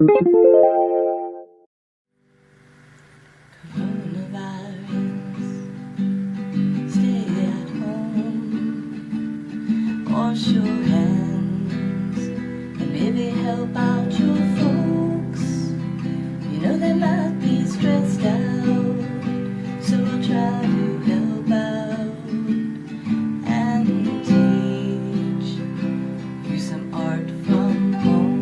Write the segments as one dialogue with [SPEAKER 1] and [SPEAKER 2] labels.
[SPEAKER 1] Stay at home, wash your hands, and maybe help out your folks. You know they might be stressed out, so I'll try to help out and teach you some art from home.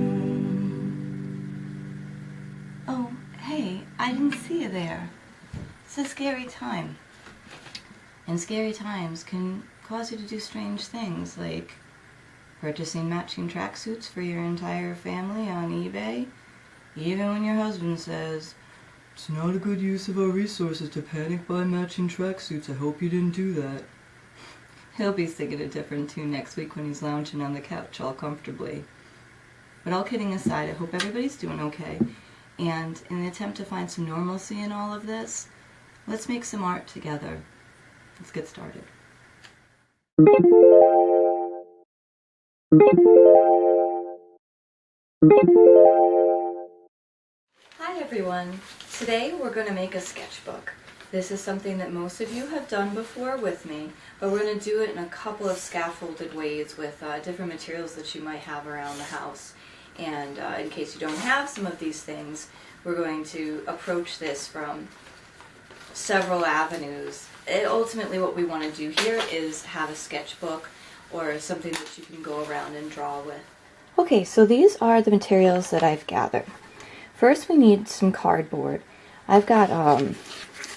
[SPEAKER 1] Oh, hey, I didn't see you there. It's a scary time. And scary times can cause you to do strange things, like purchasing matching tracksuits for your entire family on eBay, even when your husband says, "It's not a good use of our resources to panic buy matching tracksuits. I hope you didn't do that." He'll be singing a different tune next week when he's lounging on the couch all comfortably. But all kidding aside, I hope everybody's doing okay. And in an attempt to find some normalcy in all of this, let's make some art together. Let's get started. Hi everyone! Today we're going to make a sketchbook. This is something that most of you have done before with me, but we're going to do it in a couple of scaffolded ways with different materials that you might have around the house. And in case you don't have some of these things, we're going to approach this from several avenues. Ultimately what we want to do here is have a sketchbook or something that you can go around and draw with. Okay, so these are the materials that I've gathered. First we need some cardboard. I've got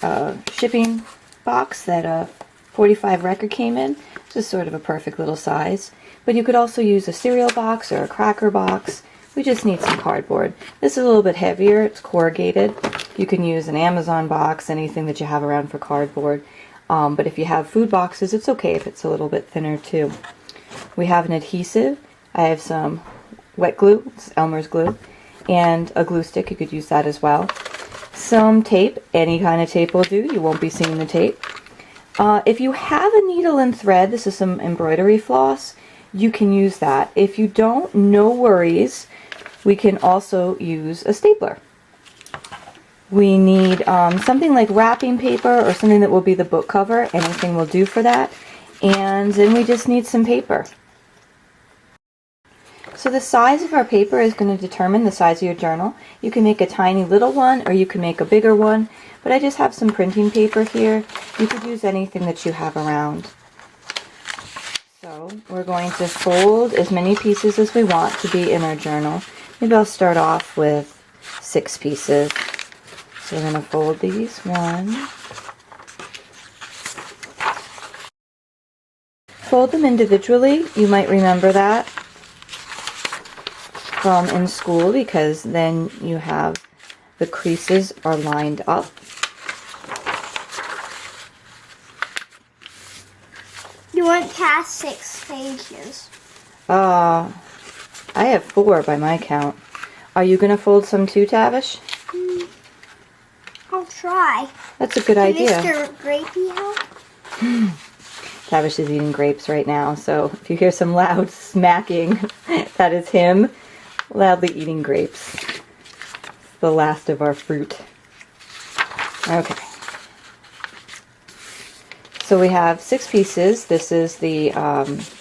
[SPEAKER 1] a shipping box that a 45 record came in. This is sort of a perfect little size. But you could also use a cereal box or a cracker box. We just need some cardboard. This is a little bit heavier, it's corrugated. You can use an Amazon box, anything that you have around for cardboard. But if you have food boxes, it's okay if it's a little bit thinner too. We have an adhesive. I have some wet glue, it's Elmer's glue, and a glue stick, you could use that as well. Some tape, any kind of tape will do, you won't be seeing the tape. If you have a needle and thread, this is some embroidery floss, you can use that. If you don't, no worries. We can also use a stapler. We need something like wrapping paper or something that will be the book cover. Anything will do for that. And then we just need some paper. So the size of our paper is going to determine the size of your journal. You can make a tiny little one or you can make a bigger one. But I just have some printing paper here. You could use anything that you have around. So we're going to fold as many pieces as we want to be in our journal. Maybe I'll start off with 6 pieces. So we're going to fold these. 1. Fold them individually. You might remember that from in school because then you have the creases are lined up.
[SPEAKER 2] You went past 6 pages.
[SPEAKER 1] I have 4 by my count. Are you going to fold some too, Tavish?
[SPEAKER 2] I'll try.
[SPEAKER 1] That's a good idea.
[SPEAKER 2] Mr. Grapey help?
[SPEAKER 1] Tavish is eating grapes right now, so if you hear some loud smacking, that is him loudly eating grapes. The last of our fruit. Okay. So we have 6 pieces. This is the,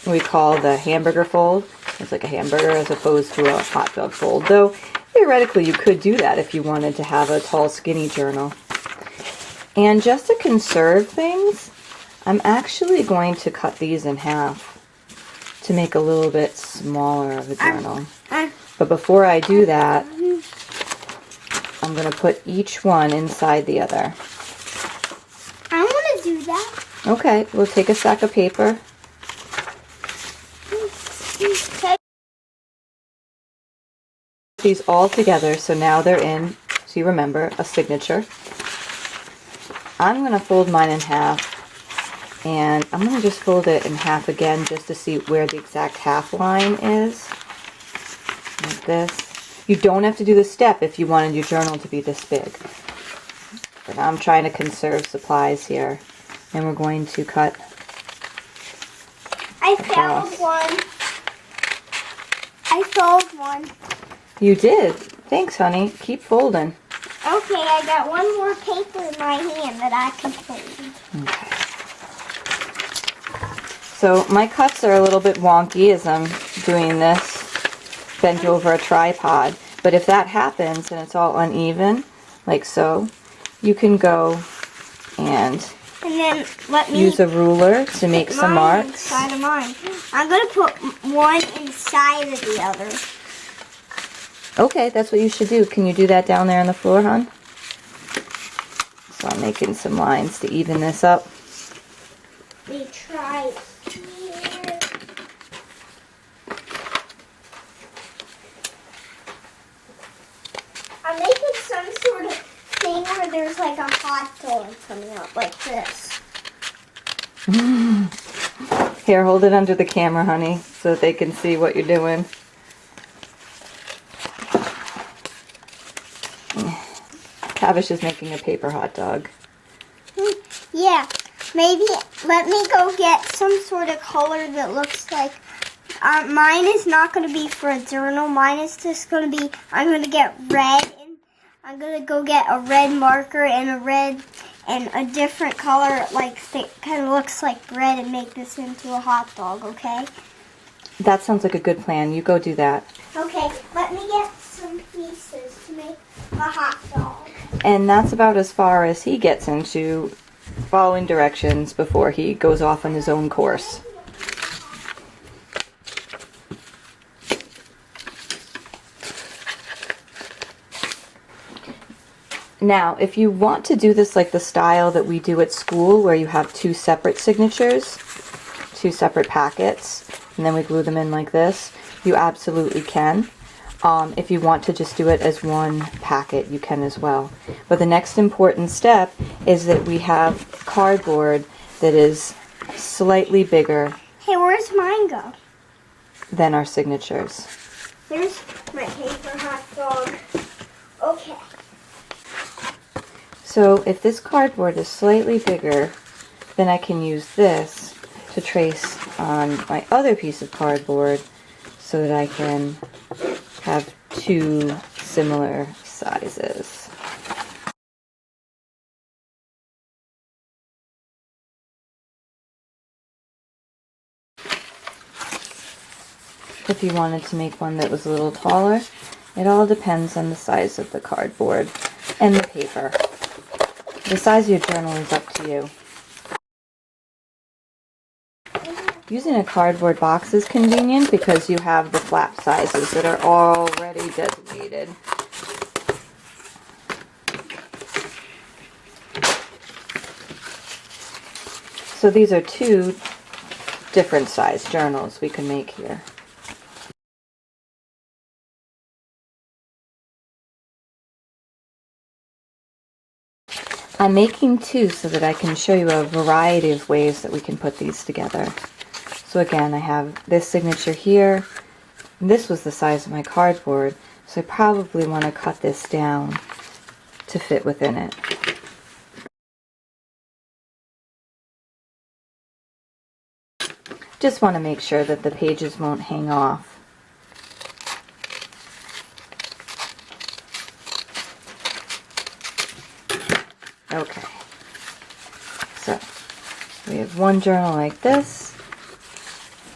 [SPEAKER 1] we call the hamburger fold. It's like a hamburger as opposed to a hot dog fold. Though, theoretically, you could do that if you wanted to have a tall, skinny journal. And just to conserve things, I'm actually going to cut these in half to make a little bit smaller of a journal. But before I do that, I'm going to put each one inside the other.
[SPEAKER 2] I want to do that.
[SPEAKER 1] Okay, we'll take a stack of paper. These all together, so now they're in, so you remember, a signature. I'm going to fold mine in half, and I'm going to just fold it in half again just to see where the exact half line is. Like this. You don't have to do the step if you wanted your journal to be this big. But I'm trying to conserve supplies here. And we're going to cut
[SPEAKER 2] I found one. I fold one.
[SPEAKER 1] You did. Thanks, honey. Keep folding.
[SPEAKER 2] Okay, I got one more paper in my hand that I can fold.
[SPEAKER 1] Okay. So my cuts are a little bit wonky as I'm doing this, bent over a tripod. But if that happens and it's all uneven, like so, you can go and
[SPEAKER 2] then let me
[SPEAKER 1] use a ruler to make some marks.
[SPEAKER 2] Inside of mine. I'm going to put one inside of the other.
[SPEAKER 1] Okay, that's what you should do. Can you do that down there on the floor, hon? So I'm making some lines to even this up.
[SPEAKER 2] We try here. I'm making some sort of thing where there's like a hot dog coming out like this.
[SPEAKER 1] Here, hold it under the camera, honey, so that they can see what you're doing. Tavish is making a paper hot dog.
[SPEAKER 2] Yeah, maybe let me go get some sort of color that looks like, mine is not going to be for a journal. Mine is just going to be, I'm going to get red, and I'm going to go get a red marker and a red and a different color, like that kind of looks like bread, and make this into a hot dog, okay?
[SPEAKER 1] That sounds like a good plan. You go do that.
[SPEAKER 2] Okay, let me get some pieces to make a hot dog.
[SPEAKER 1] And that's about as far as he gets into following directions before he goes off on his own course. Now, if you want to do this like the style that we do at school, where you have two separate signatures, two separate packets, and then we glue them in like this, you absolutely can. If you want to just do it as one packet, you can as well. But the next important step is that we have cardboard that is slightly bigger
[SPEAKER 2] Hey, where's mine go?
[SPEAKER 1] than our signatures.
[SPEAKER 2] There's my paper hot dog. Okay.
[SPEAKER 1] So if this cardboard is slightly bigger, then I can use this to trace on my other piece of cardboard so that I can have two similar sizes. If you wanted to make one that was a little taller, it all depends on the size of the cardboard and the paper. The size of your journal is up to you. Using a cardboard box is convenient because you have the flap sizes that are already designated. So these are two different size journals we can make here. I'm making two so that I can show you a variety of ways that we can put these together. So again, I have this signature here. This was the size of my cardboard, so I probably want to cut this down to fit within it. Just want to make sure that the pages won't hang off. Okay, so we have one journal like this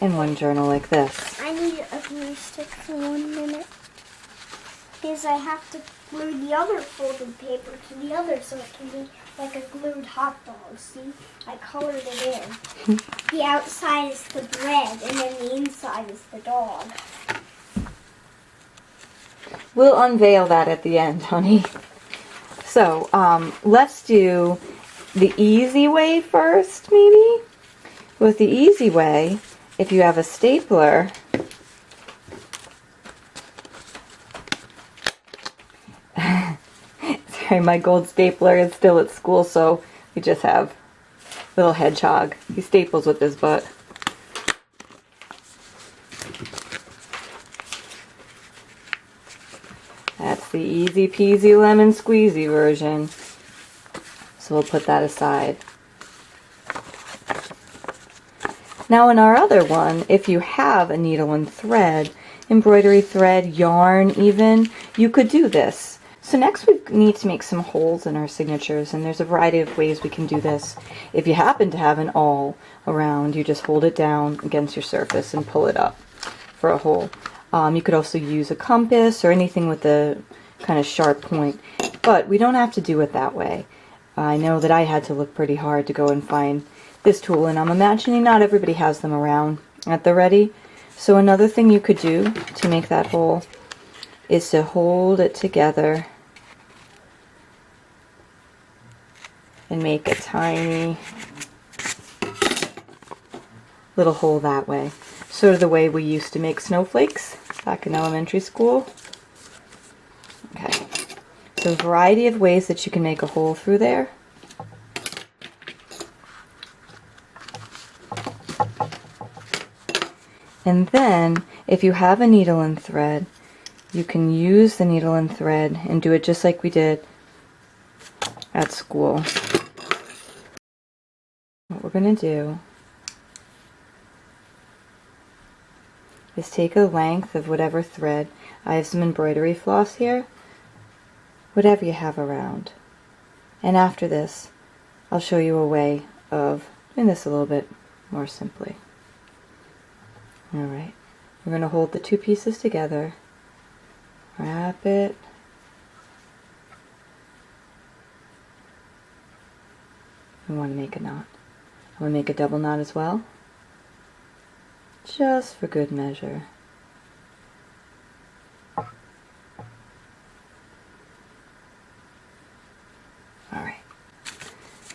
[SPEAKER 1] and one journal like this.
[SPEAKER 2] I need a glue stick for 1 minute because I have to glue the other folded paper to the other so it can be like a glued hot dog. See, I colored it in. The outside is the bread and then the inside is the dog.
[SPEAKER 1] We'll unveil that at the end, honey. So let's do the easy way first, maybe? With the easy way, if you have a stapler, sorry, my gold stapler is still at school, so we just have little hedgehog. He staples with his butt. That's the easy peasy lemon squeezy version. So we'll put that aside. Now in our other one, if you have a needle and thread, embroidery thread, yarn even, you could do this. So next we need to make some holes in our signatures, and there's a variety of ways we can do this. If you happen to have an awl around, you just hold it down against your surface and pull it up for a hole. You could also use a compass or anything with a kind of sharp point, but we don't have to do it that way. I know that I had to look pretty hard to go and find this tool, and I'm imagining not everybody has them around at the ready. So another thing you could do to make that hole is to hold it together and make a tiny little hole that way. Sort of the way we used to make snowflakes back in elementary school. Okay, so a variety of ways that you can make a hole through there. And then, if you have a needle and thread, you can use the needle and thread and do it just like we did at school. What we're going to do is take a length of whatever thread. I have some embroidery floss here, whatever you have around. And after this, I'll show you a way of doing this a little bit more simply. Alright, we're going to hold the two pieces together, wrap it, we want to make a knot. I'm going to make a double knot as well, just for good measure. Alright,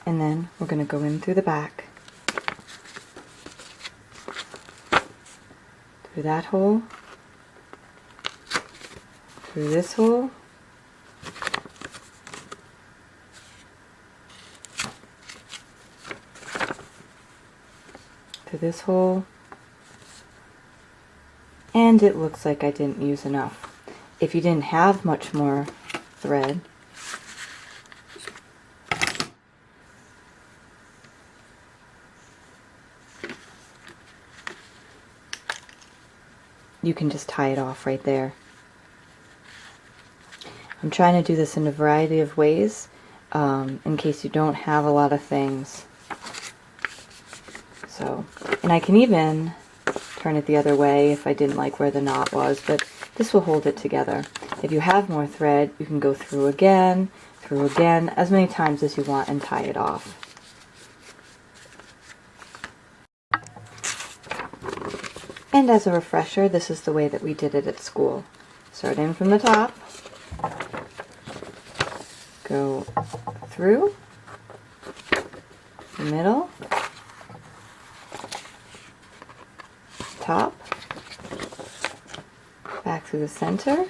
[SPEAKER 1] and then we're going to go in through the back, through that hole, through this hole, through this hole, and it looks like I didn't use enough. If you didn't have much more thread, you can just tie it off right there. I'm trying to do this in a variety of ways in case you don't have a lot of things. So, and I can even turn it the other way if I didn't like where the knot was, but this will hold it together. If you have more thread, you can go through again, as many times as you want and tie it off. And as a refresher, this is the way that we did it at school. Start in from the top, go through the middle, top, back through the center,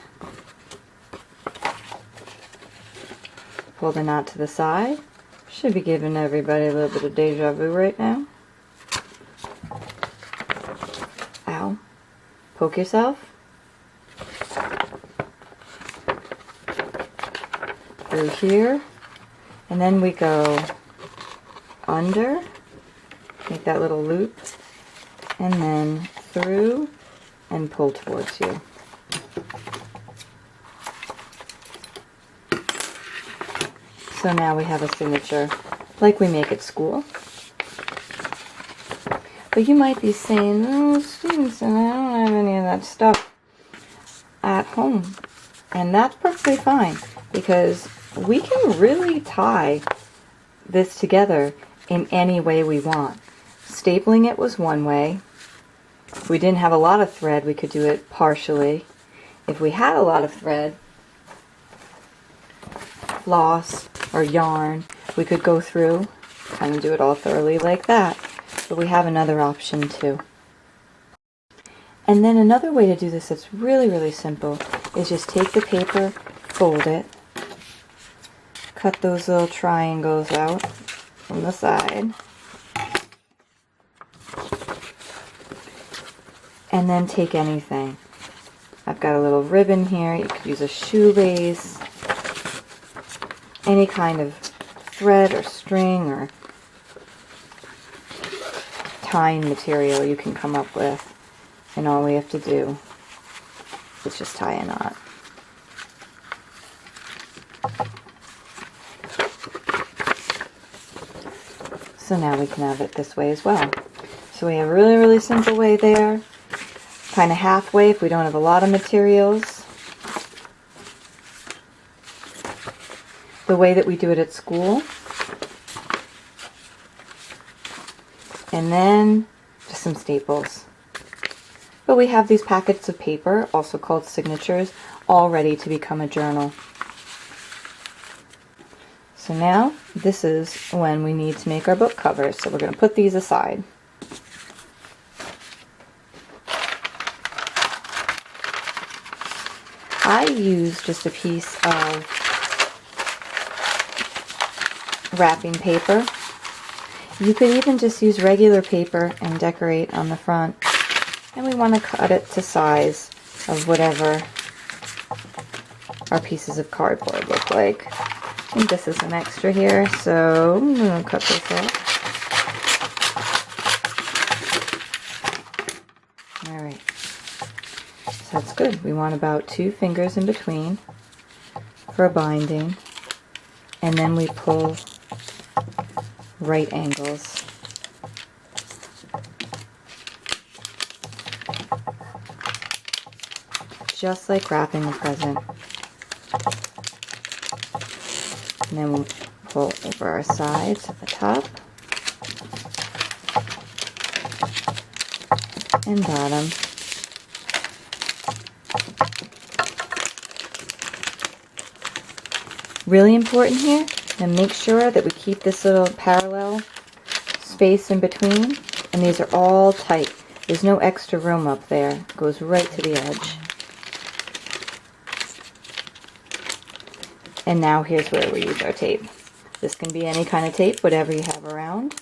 [SPEAKER 1] pull the knot to the side. Should be giving everybody a little bit of deja vu right now. Ow. Poke yourself. Through here. And then we go under, make that little loop, and then through and pull towards you. So now we have a signature like we make at school. But you might be saying, oh, Stevenson, I don't have any of that stuff at home. And that's perfectly fine, because we can really tie this together in any way we want. Stapling it was one way. If we didn't have a lot of thread, we could do it partially. If we had a lot of thread, floss or yarn, we could go through, kind of do it all thoroughly like that. But we have another option too. And then another way to do this that's really, really simple is just take the paper, fold it, cut those little triangles out from the side, and then take anything. I've got a little ribbon here. You could use a shoelace, any kind of thread or string or tying material you can come up with, and all we have to do let's just tie a knot. So now we can have it this way as well. So we have a really, really simple way there. Kind of halfway if we don't have a lot of materials. The way that we do it at school. And then just some staples. But we have these packets of paper, also called signatures, all ready to become a journal. So now, this is when we need to make our book covers. So we're going to put these aside. I use just a piece of wrapping paper. You could even just use regular paper and decorate on the front. And we want to cut it to size of whatever our pieces of cardboard look like. I think this is an extra here, so I'm going to cut this off. Alright, so that's good. We want about 2 fingers in between for a binding, and then we pull right angles. Just like wrapping a present. And then we'll pull over our sides at the top and bottom. Really important here, and make sure that we keep this little parallel space in between, and these are all tight. There's no extra room up there. It goes right to the edge. And now here's where we use our tape. This can be any kind of tape, whatever you have around.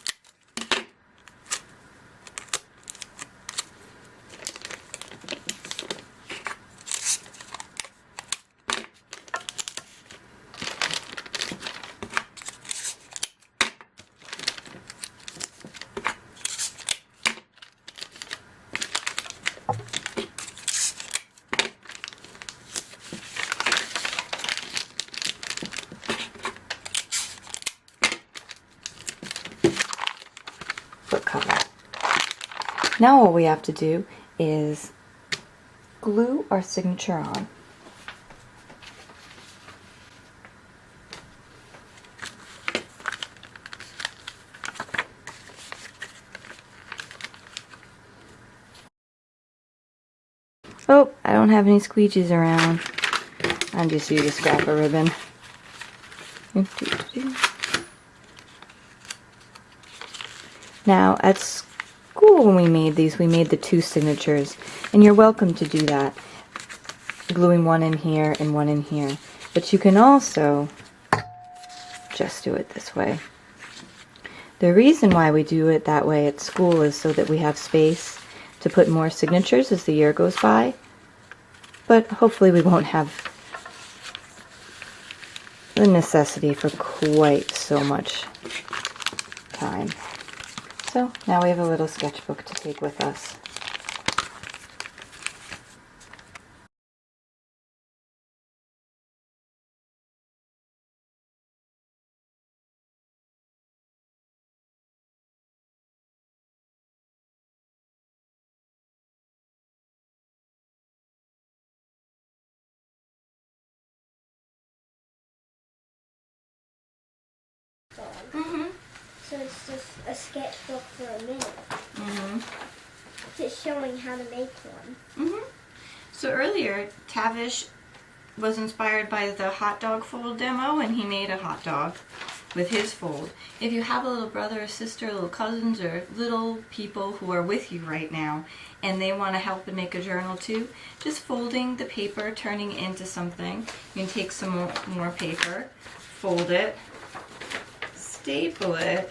[SPEAKER 1] Book cover. Now all we have to do is glue our signature on. Oh, I don't have any squeegees around. I'm just using a scrap of ribbon. Now, at school when we made these, we made the 2 signatures, and you're welcome to do that, gluing one in here and one in here. But you can also just do it this way. The reason why we do it that way at school is so that we have space to put more signatures as the year goes by, but hopefully we won't have the necessity for quite so much time. So now we have a little sketchbook to take with us.
[SPEAKER 2] So it's just a sketchbook for a minute. Just showing how to make one.
[SPEAKER 1] So earlier, Tavish was inspired by the hot dog fold demo, and he made a hot dog with his fold. If you have a little brother or sister, little cousins, or little people who are with you right now, and they want to help and make a journal too, just folding the paper, turning it into something. You can take some more paper, fold it, staple it,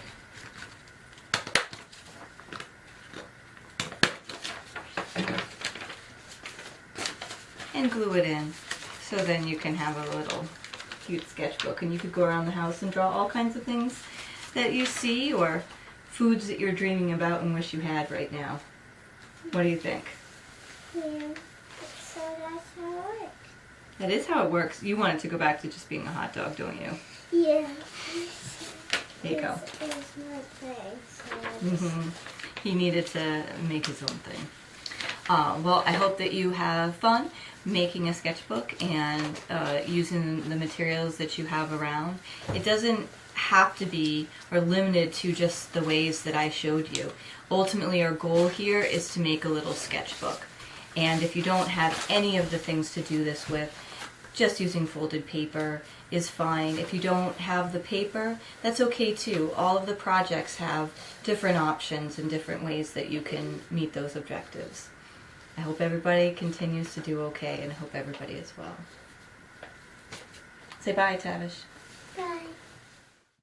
[SPEAKER 1] and glue it in. So then you can have a little cute sketchbook, and you could go around the house and draw all kinds of things that you see, or foods that you're dreaming about and wish you had right now. What do you think?
[SPEAKER 2] Yeah, it's So that's how it works.
[SPEAKER 1] That is how it works. You want it to go back to just being a hot dog, don't you?
[SPEAKER 2] Yeah.
[SPEAKER 1] There you go.
[SPEAKER 2] This is my thing. So
[SPEAKER 1] He needed to make his own thing. Well, I hope that you have fun making a sketchbook and using the materials that you have around. It doesn't have to be or limited to just the ways that I showed you. Ultimately, our goal here is to make a little sketchbook. And if you don't have any of the things to do this with, just using folded paper is fine. If you don't have the paper, that's okay too. All of the projects have different options and different ways that you can meet those objectives. I hope everybody continues to do okay, and I hope everybody is well. Say bye, Tavish.
[SPEAKER 2] Bye.